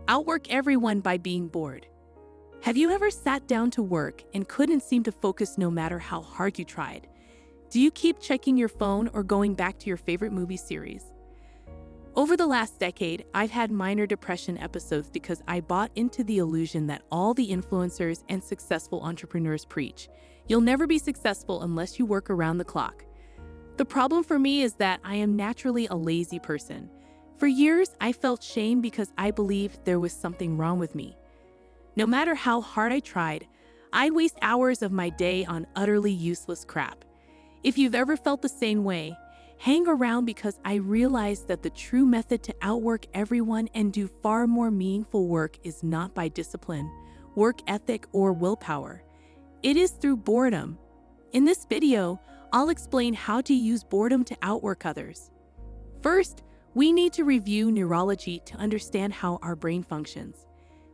Outwork everyone by being bored. Have you ever sat down to work and couldn't seem to focus no matter how hard you tried? Do you keep checking your phone or going back to your favorite movie series? Over the last decade, I've had minor depression episodes because I bought into the illusion that all the influencers and successful entrepreneurs preach. You'll never be successful unless you work around the clock. The problem for me is that I am naturally a lazy person. For years, I felt shame because I believed there was something wrong with me. No matter how hard I tried, I'd waste hours of my day on utterly useless crap. If you've ever felt the same way, hang around because I realized that the true method to outwork everyone and do far more meaningful work is not by discipline, work ethic, or willpower. It is through boredom. In this video, I'll explain how to use boredom to outwork others. First, we need to review neurology to understand how our brain functions.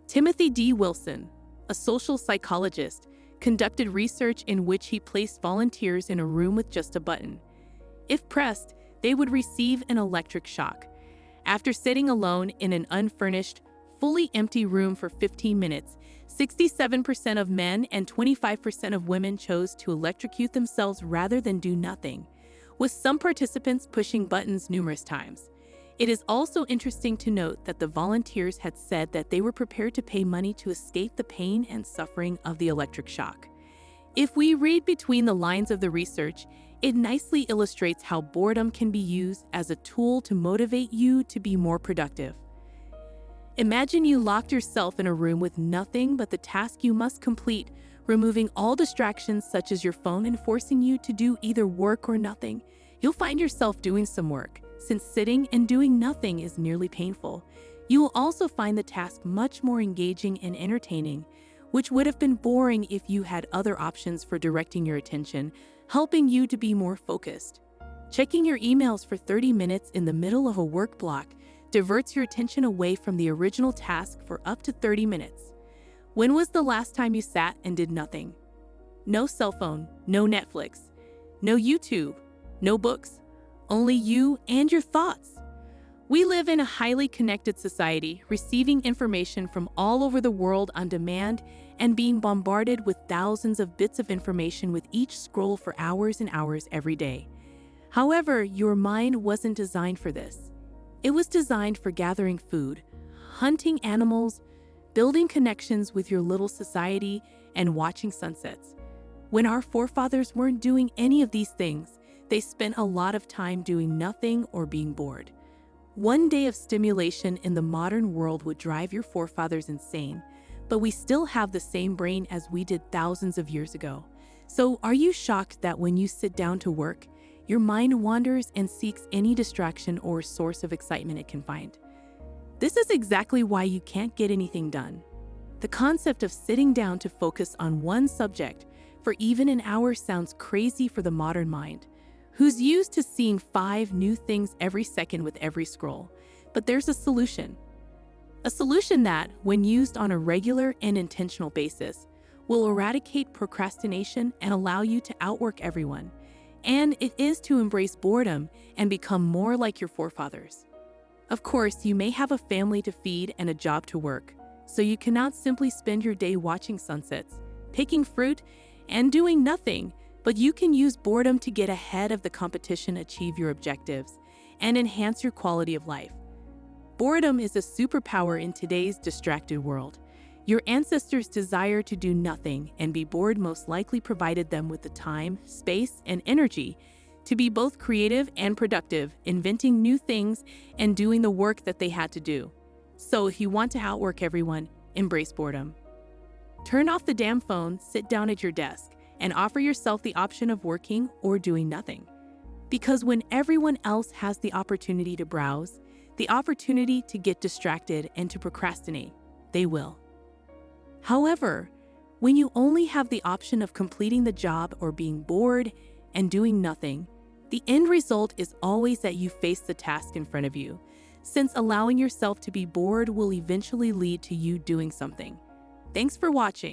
Timothy D. Wilson, a social psychologist, conducted research in which he placed volunteers in a room with just a button. If pressed, they would receive an electric shock. After sitting alone in an unfurnished, fully empty room for 15 minutes, 67% of men and 25% of women chose to electrocute themselves rather than do nothing, with some participants pushing buttons numerous times. It is also interesting to note that the volunteers had said that they were prepared to pay money to escape the pain and suffering of the electric shock. If we read between the lines of the research, it nicely illustrates how boredom can be used as a tool to motivate you to be more productive. Imagine you locked yourself in a room with nothing but the task you must complete, removing all distractions such as your phone and forcing you to do either work or nothing. You'll find yourself doing some work, since sitting and doing nothing is nearly painful. You will also find the task much more engaging and entertaining, which would have been boring if you had other options for directing your attention, helping you to be more focused. Checking your emails for 30 minutes in the middle of a work block diverts your attention away from the original task for up to 30 minutes. When was the last time you sat and did nothing? No cell phone, no Netflix, no YouTube, no books, only you and your thoughts. We live in a highly connected society, receiving information from all over the world on demand and being bombarded with thousands of bits of information with each scroll for hours and hours every day. However, your mind wasn't designed for this. It was designed for gathering food, hunting animals, building connections with your little society, and watching sunsets. When our forefathers weren't doing any of these things, they spent a lot of time doing nothing or being bored. One day of stimulation in the modern world would drive your forefathers insane, but we still have the same brain as we did thousands of years ago. So are you shocked that when you sit down to work, your mind wanders and seeks any distraction or source of excitement it can find? This is exactly why you can't get anything done. The concept of sitting down to focus on one subject for even an hour sounds crazy for the modern mind, who's used to seeing 5 new things every second with every scroll. But there's a solution. A solution that, when used on a regular and intentional basis, will eradicate procrastination and allow you to outwork everyone. And it is to embrace boredom and become more like your forefathers. Of course, you may have a family to feed and a job to work, so you cannot simply spend your day watching sunsets, picking fruit, and doing nothing. But you can use boredom to get ahead of the competition, achieve your objectives, and enhance your quality of life. Boredom is a superpower in today's distracted world. Your ancestors' desire to do nothing and be bored most likely provided them with the time, space, and energy to be both creative and productive, inventing new things and doing the work that they had to do. So if you want to outwork everyone, embrace boredom. Turn off the damn phone, sit down at your desk, and offer yourself the option of working or doing nothing. Because when everyone else has the opportunity to browse, the opportunity to get distracted and to procrastinate, they will. However, when you only have the option of completing the job or being bored and doing nothing, the end result is always that you face the task in front of you, since allowing yourself to be bored will eventually lead to you doing something. Thanks for watching.